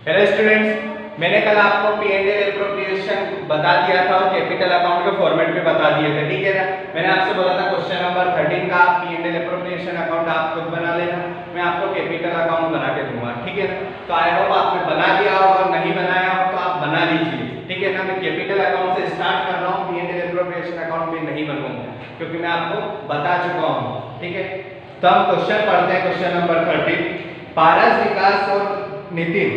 Hello students, मैंने कल आपको पी एंड एल एप्रोप्रिएशन बता दिया था और कैपिटल अकाउंट के फॉर्मेट में बता दिए थे, ठीक है ना। मैंने आपसे बोला था क्वेश्चन नंबर 13 का P and L appropriation account आप खुद बना लेना, मैं आपको कैपिटल अकाउंट बना के दूंगा, ठीक है ना। तो आई होप आपने बना दिया हो, और नहीं बनाया हो तो आप बना लीजिए, ठीक है ना। मैं कैपिटल अकाउंट से स्टार्ट कर रहा हूँ, P and L appropriation account में नहीं बनूंगा क्योंकि मैं आपको बता चुका हूँ, ठीक है। तो हम क्वेश्चन पढ़ते हैं, क्वेश्चन नंबर 13। पारस, विकास और Nitin,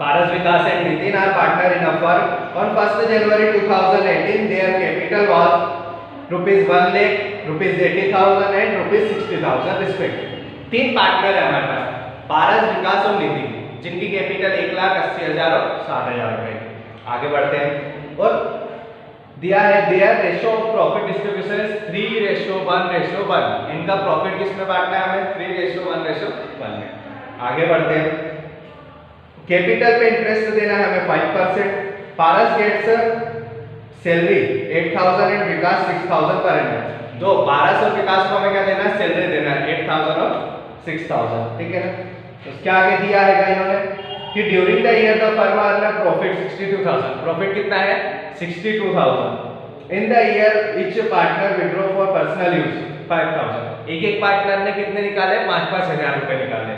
Paras, Vikas and Nitin are partner in a firm. On 1st January 2018, their capital was rupees 1 lakh, rupees 80,000 and rupees 60,000 respectively. तीन पार्टनर है हमारे पास, पारस, विकास और नितिन, जिनकी कैपिटल 1,80,000 और 60,000 रुपए। आगे बढ़ते हैं और दिया है their ratio of profit distribution is 3:1:1। इनका प्रॉफिट किसमें बांटना है हमें? 3:1:1 में। आगे बढ़ते हैं, कैपिटल पे इंटरेस्ट देना है हमें 5%। Paras gets salary 8,000 and Vikas 6,000 per annum. दो पारस और विकास को हमें क्या देना है? सैलरी देना है 8,000 और 6,000, ठीक है ना। तो उसके आगे दिया है इन्होंने कि during the year the firm earn profit 62,000। Profit कितना है? 62,000। In the year each partner withdraw for personal use 5,000। एक पार्टनर ने कितने निकाले? 5-5 हजार रुपए निकाले।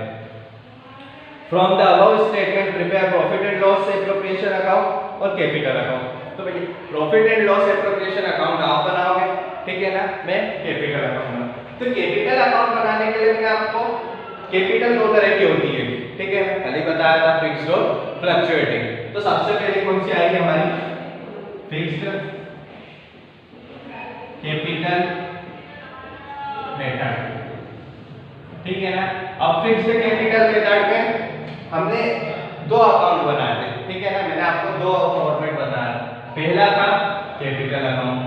From the above statement prepare profit and loss appropriation account और capital account। तो भाई profit and loss appropriation account आप बनाओगे, ठीक है ना, मैं capital account बनाऊंगा। तो capital account बनाने के लिए मैं आपको capital दो तरह की होती है, ठीक है, कल ही बताया था, fixed और fluctuating। तो सबसे पहले कौन सी आएगी हमारी? fixed capital मेथड, ठीक है ना। अब फिक्स्ड कैपिटल मेथड में हमने दो अकाउंट बनाए थे, ठीक है ना। मैंने आपको दो फॉर्मेट बताया, पहला था कैपिटल अकाउंट,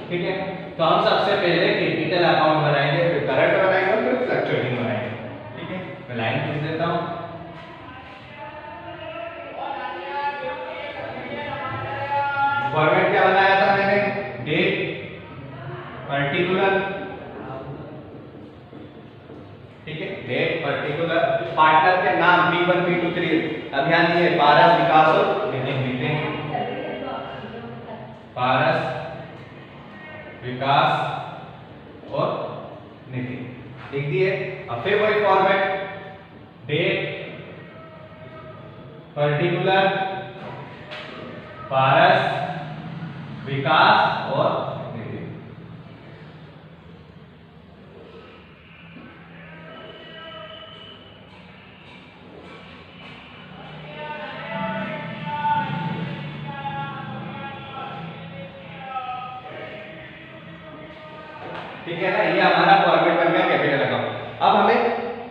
ठीक है। तो हम सबसे पहले कैपिटल अकाउंट बनाएंगे, फिर करंट बनाएंगे और फिर फ्लक्चुएटिंग बनाएंगे, ठीक है। मैं लाइन खींच देता हूं। फॉर्मेट क्या बनाया था मैंने? डेट, पर्टिकुलर, ठीक है, डेट, पर्टिकुलर, पार्टनर के नाम P1 P2 3। अब ध्यान दिए, पारस, विकास और नितिन लिखेंगे, पारस, विकास और नितिन लिख दिए। अब फिर वही फॉर्मेट, डेट, पर्टिकुलर, पारस, विकास और नितिन। ठीक है ना, ये हमारा फॉर्मेट बन गया कैपिटल अकाउंट। अब हमें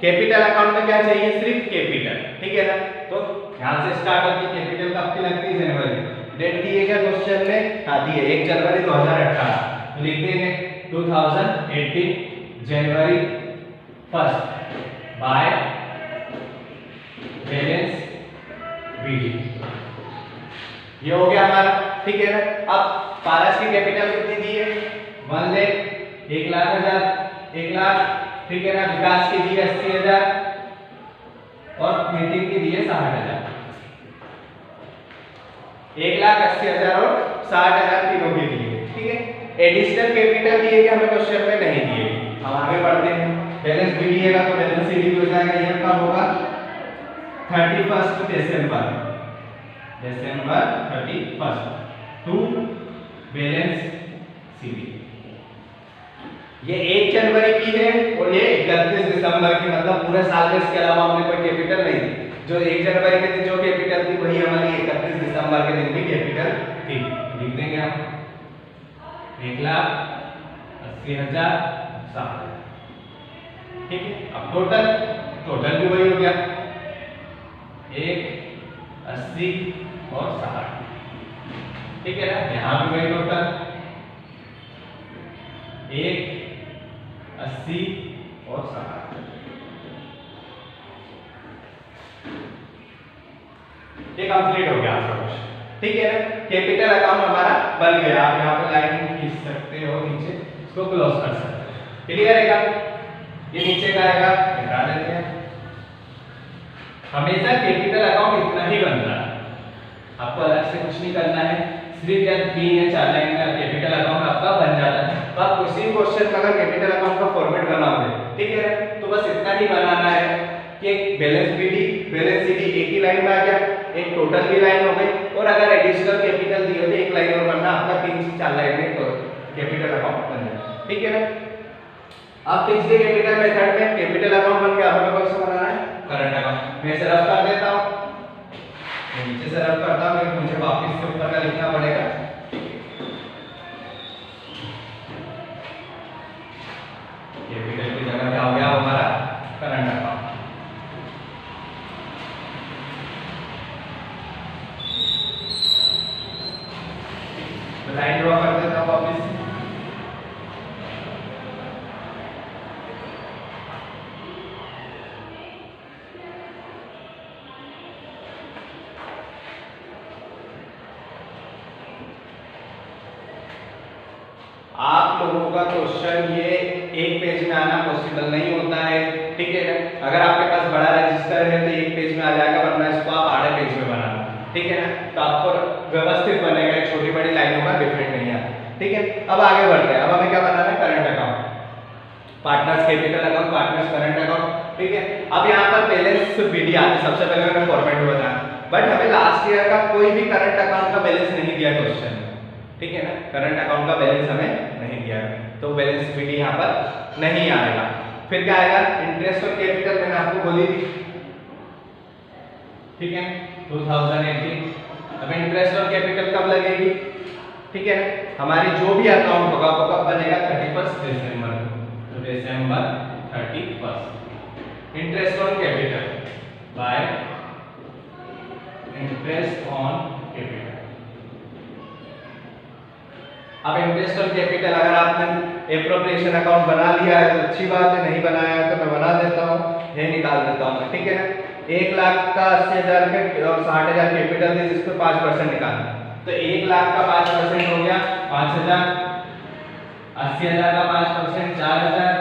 कैपिटल अकाउंट में क्या चाहिए? सिर्फ कैपिटल, ठीक है ना। तो यहां से स्टार्ट होती है कैपिटल, कब की लगती है? जनवरी। डेट दी है क्या क्वेश्चन में? हाँ दी है, 1 जनवरी 2018। लिख देंगे 2018 जनवरी 1 बाय बैलेंस बीडी। ये हो गया हमारा, ठीक है ना। अब पारस की कैपिटल कितनी दी है? 1 लाख, 1 लाख, ठीक है ना। विकास की दी है 80,000 और नितिन की दी है 60,000। 1,80,000 और 60,000 तीनों के दिए, ठीक है। एडिशनल कैपिटल दिए कि हमें क्वेश्चन में नहीं दिए। हम आगे बढ़ते हैं, बैलेंस भी दिएगा तो बैलेंस शीट भी हो जाएगा। ये कब होगा? 31 दिसंबर 31 टू बैलेंस शीट। ये 1 जनवरी की है और ये 31 दिसंबर की, मतलब पूरे साल में इसके अलावा हमने कोई कैपिटल नहीं दी। जो 1 जनवरी के दिन जो कैपिटल थी वही हमारी 31 दिसंबर के दिन भी कैपिटल थी। लिख देंगे हम 1,80,000 60,000, ठीक है। अब टोटल भी वही हो गया 1,80 और 60, ठीक है ना। यहाँ भी वही टोटल 1,80 और 60। ये कंप्लीट हो गया आपका क्वेश्चन, ठीक है ना। कैपिटल अकाउंट हमारा बन गया। आप यहाँ पे लाइन खींच सकते हो, नीचे इसको क्लोज कर सकते हो, क्लियर है क्या? ये नीचे का आएगा, निकाल देते हैं। हमेशा कैपिटल अकाउंट इतना ही बनता है, आपको अलग से कुछ नहीं करना है, सिर्फ या 3 या 4 लाइन का कैपिटल अकाउंट आपका बन जाता है। तो आप उसी क्वेश्चन का अगर कैपिटल अकाउंट का फॉर्मेट बनाओगे, ठीक है, तो बस इतना ही बनाना है कि एक बैलेंस बीडी बैलेंस सीडी एक ही लाइन में आ गया, एक टोटल की लाइन हो गई, और अगर एडिशनल कैपिटल दिए तो एक लाइन और बनना, आपका 3 से 4 लाइन में कैपिटल अकाउंट बन जाए, ठीक है ना। अब फिक्स्ड कैपिटल मेथड में कैपिटल अकाउंट बन गया, अब कौन सा बनाना है, करंट अकाउंट। मैं इसे रफ कर देता हूं, मैं नीचे से रफ करता हूं, फिर मुझे वापस से ऊपर का लिखना पड़ेगा। कैपिटल की जगह क्या हो गया हमारा, करंट अकाउंट। तो लाइन ड्रॉ कर देता हूं वापस से। आप लोगों का क्वेश्चन ये एक पेज में आना पॉसिबल नहीं होता है, ठीक है ना। अगर आपके पास बड़ा रजिस्टर है तो एक पेज में आ जाएगा, वरना इसको आप आधे पेज में बनाना, ठीक है ना। तो आपको व्यवस्थित बनेगा, छोटी बड़ी लाइनों का डिफरेंट नहीं है, ठीक है। अब आगे बढ़ते हैं, अब हमें क्या बनाना है, current account, partners capital account, partners current account, ठीक है। अब यहाँ पर बैलेंस बीडी आती है, सबसे पहले मैंने फॉर्मेट बताया, बट हमें लास्ट ईयर का कोई भी करंट अकाउंट का बैलेंस नहीं दिया क्वेश्चन में, ठीक है ना। करंट अकाउंट का बैलेंस हमें नहीं दिया है, तो बैलेंस बीडी यहाँ पर नहीं आएगा। फिर क्या आएगा, इंटरेस्ट और कैपिटल, मैंने आपको बोली थी, ठीक है, 2018। अब इंटरेस्ट और कैपिटल कब लगेगी, ठीक है ना। हमारी जो भी अकाउंट होगा वो कब बनेगा, 31 दिसंबर, तो दिसंबर 31। Interest on capital by interest on capital. अब इंटरेस्ट और कैपिटल अगर आपने एप्रोप्रिएशन अकाउंट बना लिया है तो अच्छी बात है, नहीं बनाया है तो मैं बना देता हूँ, ये निकाल देता हूँ, ठीक है ना। 1 लाख का 80,000 के और 60,000 कैपिटल है, जिस पे 5% निकालना, तो 1 लाख का 5% हो गया 5,000, 80,000 का 5% 4,000,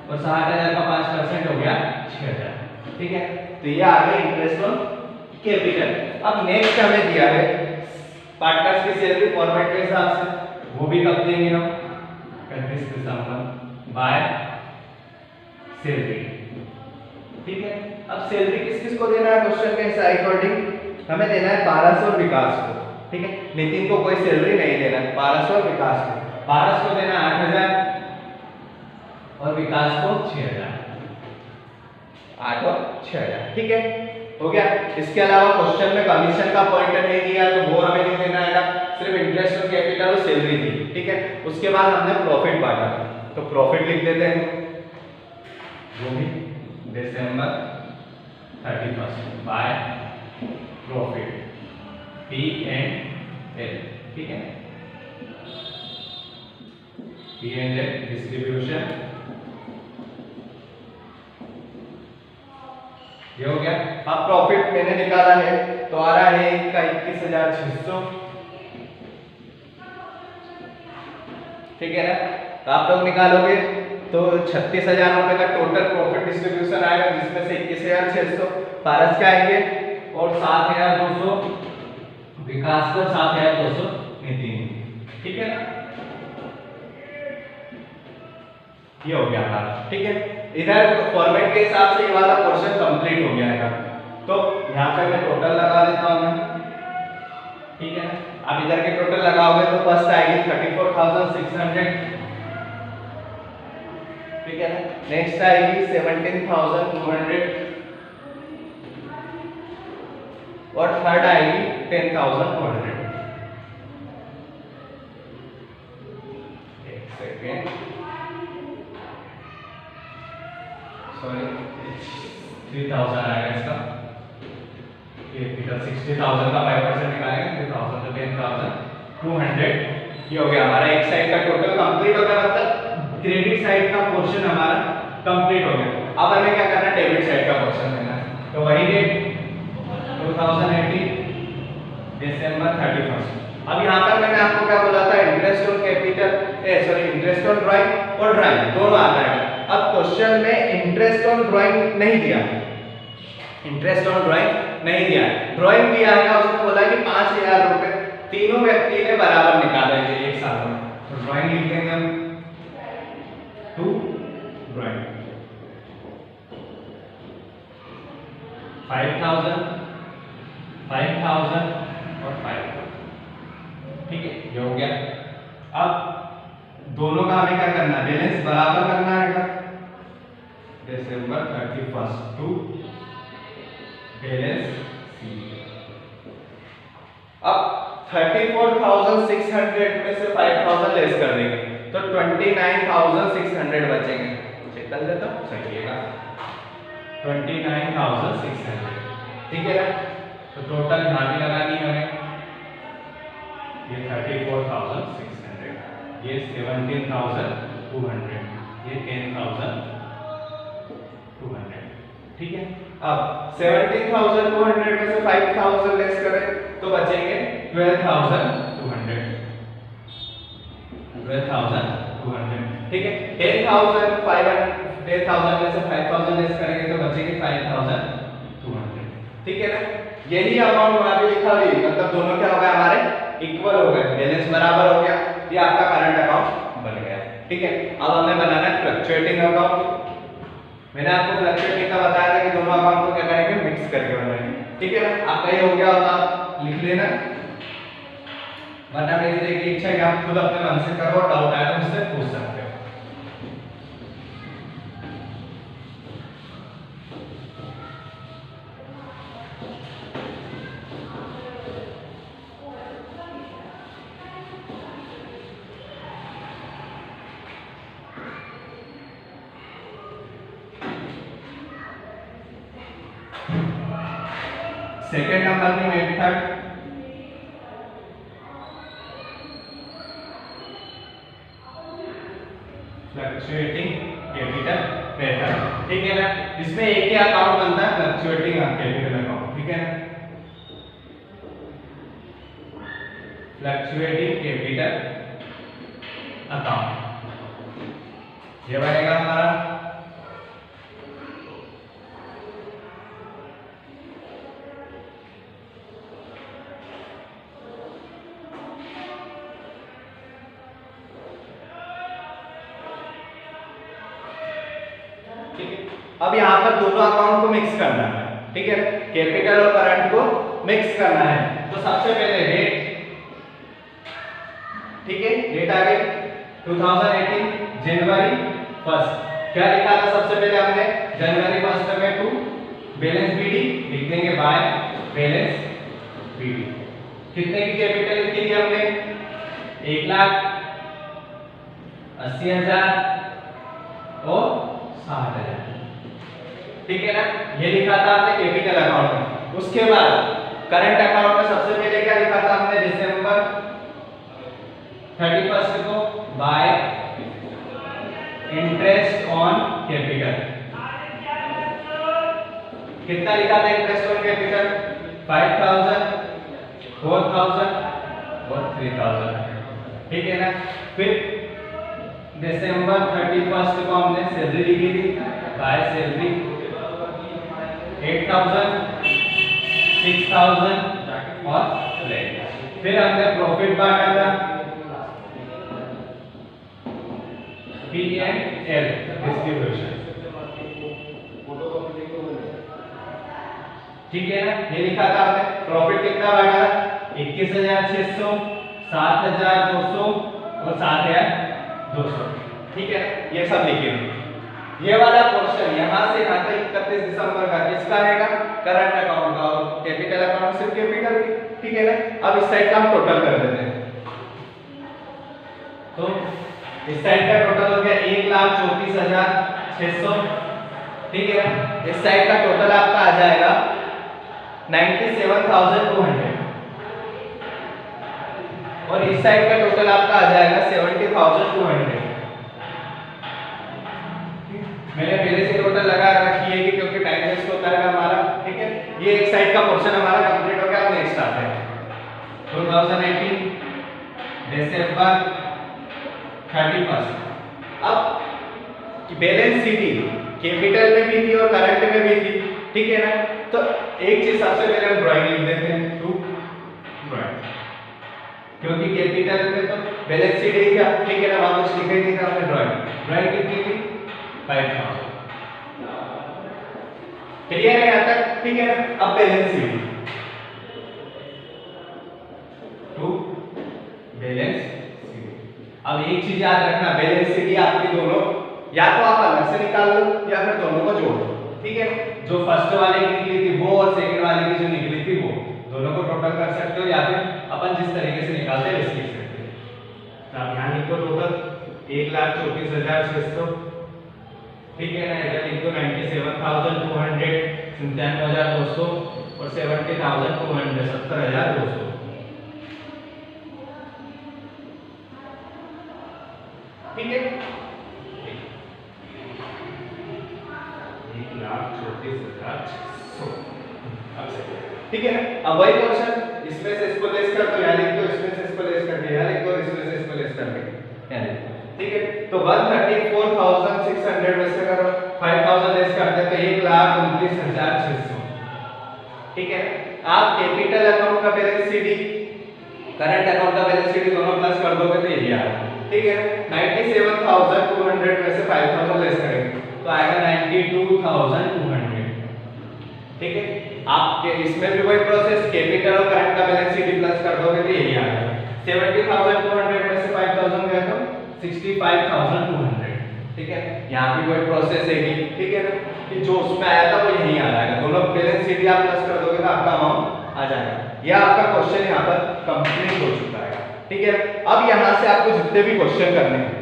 और 60,000 का 5% हो गया 6,000, ठीक है। तो ये आ गया इंटरेस्ट ऑन कैपिटल। अब नेक्स्ट हमें दिया है पार्टनर्स की सैलरी फॉर्मेट के हिसाब से, वो भी कब देंगे हम, 31 दिसंबर बाय सैलरी, ठीक है। अब सैलरी किस किस को देना है, क्वेश्चन के अकॉर्डिंग हमें देना है 1200 और विकास को, ठीक है। नितिन को कोई सैलरी नहीं देना है, 1200 और विकास को, 1200 को देना 8,000 और विकास को 6,000, 8 और 6,000, ठीक है, हो गया। इसके अलावा क्वेश्चन में कमीशन का पॉइंट नहीं दिया तो वो हमें नहीं देना है, सिर्फ इंटरेस्ट और कैपिटल और सैलरी दी, ठीक है। उसके बाद हमने प्रॉफिट बांटा, तो प्रॉफिट लिख देते हैं, वो भी दिसंबर 31 बाय प्रॉफिट P&L, ठीक है, P&L डिस्ट्रीब्यूशन, ये हो गया। अब प्रॉफिट मैंने निकाला है तो आ रहा है इसका 21,600, ठीक है ना। तो आप लोग निकालोगे तो 36,000 रुपए का टोटल प्रॉफिट डिस्ट्रीब्यूशन आएगा, जिसमें से 21,600 पारस के आएंगे और 7,200 विकास को, 7,200 नितिन, ठीक है ना। ये हो गया हमारा, ठीक है। इधर फॉर्मेट के हिसाब से ये वाला पोर्शन कंप्लीट हो गया है, तो यहाँ पे मैं टोटल लगा देता हूँ मैं, ठीक है ना। अब इधर के टोटल लगाओगे तो फर्स्ट आएगी 34,600, ठीक है ना। नेक्स्ट आएगी 17,200 और थर्ड आएगी 10,200। एक सेकेंड, सॉरी 3,000 आएगा इसका, ये 60,000 का 5% निकालेंगे, 3,000 तो 10,200, ये हो गया हमारा एक साइड का टोटल कंप्लीट हो गया, मतलब क्रेडिट साइड का पोर्शन हमारा कंप्लीट हो गया। अब हमें क्या करना है, डेबिट साइड का पोर्शन देना है, तो वही डेट 2018 दिसंबर 31। अब यहाँ पर मैंने आपको क्या बोला था, interest on capital, interest on drawing और ड्राइंग दोनों आता है। अब क्वेश्चन में इंटरेस्ट ऑन ड्राइंग नहीं दिया, इंटरेस्ट ऑन ड्राइंग नहीं दिया, ड्राइंग दिया है, उसने बोला कि 5,000 रुपए तीनों व्यक्ति ने बराबर निकालेंगे एक साल में। तो ड्राइंग लिख देंगे हम, टू ड्राइंग 5,000 5,000 और 5,000, ठीक है, ये हो गया। अब दोनों का हमें क्या करना है, बैलेंस बराबर करना है। दिसंबर 31 टू बैलेंस सी। अब 34,600 में से 5,000 लेस कर देंगे तो 29,600 बचेंगे। चेक कर लेता हूं, सही है, 29,600, ठीक है ना। तो टोटल यहां भी लगानी है हमें, ये 34,600, ये 17,200, ये 10,200, ठीक है। अब 17,200 में से 5,000 लेस करें तो बचेंगे 12,200, 12,200, ठीक है। 10,000 में से 5,000 लेस करेंगे तो बचेंगे 5,200, ठीक है ना। यही अमाउंट वहां पे लिखा हुई, मतलब दोनों क्या हो गए हमारे इक्वल हो गए, बैलेंस बराबर हो गया, ये आपका करंट अकाउंट बन गया, ठीक है। अब हमें बनाना है फ्लक्चुएटिंग अकाउंट। मैंने आपको फ्लक्चुएटिंग का बताया था कि दोनों अकाउंट को क्या करेंगे, मिक्स करके बनाएंगे, ठीक है ना। आपका ये हो गया होता, लिख लेना, वरना मेरी देखिए इच्छा है कि आप खुद अपने मन से करो, डाउट आए तो मुझसे पूछ सकते हो। सेकेंड नंबर की मेथड, फ्लक्चुएटिंग कैपिटल मेथड, ठीक है ना। इसमें एक ही अकाउंट बनता है, फ्लक्चुएटिंग कैपिटल अकाउंट, ठीक है ना। फ्लक्चुएटिंग कैपिटल अकाउंट ये बनेगा हमारा, अब यहाँ पर दोनों अकाउंट को मिक्स करना है, ठीक है, कैपिटल और करंट को मिक्स करना है। तो सबसे पहले डेट, ठीक है, डेट आ गई 2018 जनवरी 1, क्या लिखा था सबसे पहले हमने, जनवरी 1 में टू बैलेंस बीडी लिख देंगे, बाय बैलेंस बीडी। कितने की कैपिटल लिखी थी हमने, 1,80,000 और 60,000, ठीक है ना। ये लिखा था हमने कैपिटल अकाउंट में। उसके बाद करंट अकाउंट में सबसे पहले क्या लिखा था हमने, दिसंबर 31 को बाय इंटरेस्ट ऑन कैपिटल। कितना लिखा था इंटरेस्ट ऑन कैपिटल, 5,000, 4,000 और 3,000, ठीक है ना। फिर दिसंबर 31 को हमने सैलरी लिखी थी, बाय सैलरी 8,000, 6,000 और फ्लैट। फिर हमने प्रॉफिट बांटा था P&L डिस्ट्रीब्यूशन, ठीक है ना। ये लिखा था हमने, प्रॉफिट कितना बांटा, 21,600, 7,200 और 7,200, ठीक है, ये सब लिखे। ये वाला पोर्शन यहां से यहां तक 31 दिसंबर का किसका रहेगा, करंट अकाउंट का, और कैपिटल अकाउंट सिर्फ कैपिटल की, ठीक है ना। अब इस साइड का हम टोटल कर देते हैं, तो इस साइड का टोटल हो गया 1,34,600, ठीक है ना। इस साइड का टोटल आपका आ जाएगा 97,200 और इस साइड का टोटल आपका आ जाएगा 70,200। मैंने पहले से टोटल लगा रखी है कि क्योंकि टाइम वेस्ट होता है हमारा, ठीक है। ये एक साइड का पोर्शन हमारा कंप्लीट हो गया। अब नेक्स्ट आते हैं 2018 दिसंबर 31। अब बैलेंस शीट कैपिटल में भी थी और करंट में भी थी, ठीक है ना। तो एक चीज सबसे पहले हम ड्राइंग लिख देते हैं, टू ड्राइंग, क्योंकि कैपिटल में तो बैलेंस शीट है क्या, ठीक है ना, वहां कुछ लिखा ही नहीं था, हमने ड्राइंग कितनी थी 5000, क्लियर है यहाँ तक, ठीक है ना। अब balance sheet, two balance sheet. अब एक चीज याद रखना, बैलेंस शीट आपकी दोनों या तो आप अलग से निकाल लो या फिर दोनों को जोड़ दो, ठीक है। जो फर्स्ट वाले की निकली थी वो और सेकंड वाले की जो निकली थी वो, दोनों को टोटल कर सकते हो या फिर अपन जिस तरीके से निकालते हैं वैसे लिख सकते हैं। तो आप यहाँ लिख दो टोटल 1,34,600, ठीक है ना। इधर लिख दो 97,200, 97,200 और 70,200, 70,200, ठीक है। 1,34,600, ठीक है ना। अब वही क्वेश्चन, इसमें से इसको लेस कर दो, यहाँ लिख दो, इसमें से इसको लेस करके यहाँ लिख दो, इसमें से इसको लेस करके यहाँ लिख दो, ठीक है। तो 134,600 में से अगर 5,000 लेस करते हैं तो 1,29,600, ठीक है। आप कैपिटल अकाउंट का बैलेंस शीट, करंट अकाउंट का बैलेंस शीट दोनों प्लस कर दोगे तो यही आएगा, ठीक है। 97,200 में से 5,000 लेस करेंगे तो आएगा 92,200, ठीक है। आपके इसमें भी वही प्रोसेस, कैपिटल और करंट का बैलेंस शीट प्लस कर दोगे तो यही आएगा। 70,200 में से 5,000 गया तो 65,200, ठीक है। यहाँ भी वही प्रोसेस है, ठीक है ना, कि जो उसमें आया था वो यही आ जाएगा, दोनों बैलेंस शीट आप प्लस कर दोगे तो आपका अमाउंट आ जाएगा। यह आपका क्वेश्चन यहाँ पर कंप्लीट हो चुका है, ठीक है। अब यहाँ से आपको जितने भी क्वेश्चन करने हैं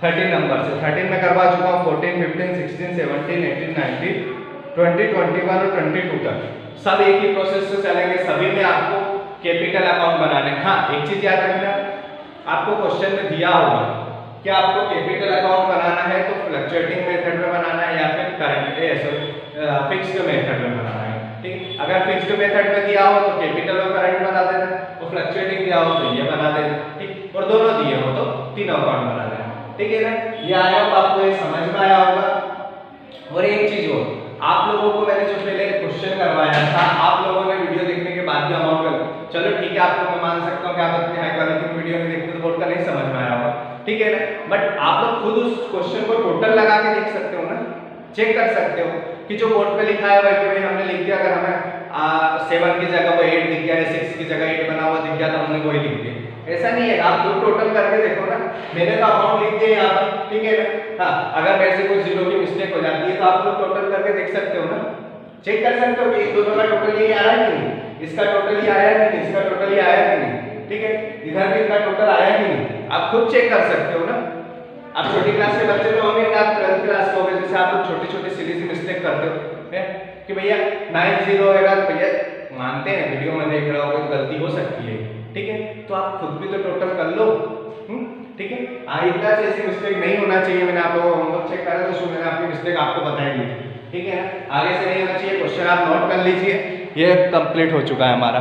13 नंबर से, 13 में करवा चुका हूँ, 14, 15, 16, 17, 18, 19, 20, 21 और 22 तक सब एक ही प्रोसेस से चलेंगे, सभी में आपको कैपिटल अकाउंट बनाने। हाँ, एक चीज याद रखना, आपको क्वेश्चन में दिया होगा कि आपको कैपिटल अकाउंट बनाना है तो फ्लक्चुएटिंग मेथड में बनाना है या फिर करंट फिक्स्ड मेथड में बनाना है, ठीक। अगर फिक्स्ड मेथड में दिया हो तो कैपिटल और करंट बना देना, और फ्लक्चुएटिंग दिया हो तो ये बना देना, ठीक। और दोनों दिए हो तो तीनों अकाउंट बना देना, ठीक है ना। ये आया होगा, आपको ये समझ में आया होगा। और एक चीज और, आप लोगों को मैंने जो पहले क्वेश्चन करवाया था, आप लोगों ने वीडियो देखने के बाद भी अमाउंट कर, चलो ठीक है, आपको मैं मान सकता हूँ कि आप इतनी हाई क्वालिटी वीडियो में देखते तो बोर्ड का नहीं समझ में आया होगा, ठीक है ना। बट आप लोग खुद उस क्वेश्चन को टोटल लगा के देख सकते हो ना, चेक कर सकते हो कि जो बोर्ड पे लिखा है वही भाई हमने लिख दिया। अगर हमें 7 की जगह वो 8 दिख गया है, 6 की जगह 8 बना हुआ दिख गया तो हमने वही लिख दिया, ऐसा नहीं है। आप खुद टोटल करके देखो ना, मैंने तो अमाउंट लिख दिया यहाँ पर, ठीक है ना। हाँ, अगर मेरे से कोई जीरो की मिस्टेक हो जाती है तो आप लोग टोटल करके देख सकते हो ना, चेक कर सकते हो कि इन दोनों का टोटल ये आ रहा है कि नहीं, इसका टोटल ये आया कि नहीं, इसका टोटल ये आया कि नहीं, ठीक है। इधर भी इनका टोटल आया कि नहीं, आप खुद चेक कर सकते हो ना। आप छोटी क्लास के बच्चे तो होंगे, आप 12th क्लास के होंगे, जैसे आप लोग छोटी छोटी सीधी सी मिस्टेक करते हो है कि भैया 90 होएगा तो भैया मानते हैं, वीडियो में देख रहे होगे तो गलती हो सकती है, ठीक है। तो आप खुद भी तो टोटल कर लो, ठीक है। आइंदा से ऐसी मिस्टेक नहीं होना चाहिए। मैंने आप लोगों को होमवर्क चेक करा तो मैंने आपकी मिस्टेक आपको बताई दी थी, ठीक है ना। आगे से नहीं होना चाहिए, क्वेश्चन आप नोट कर लीजिए। ये कंप्लीट हो चुका है हमारा।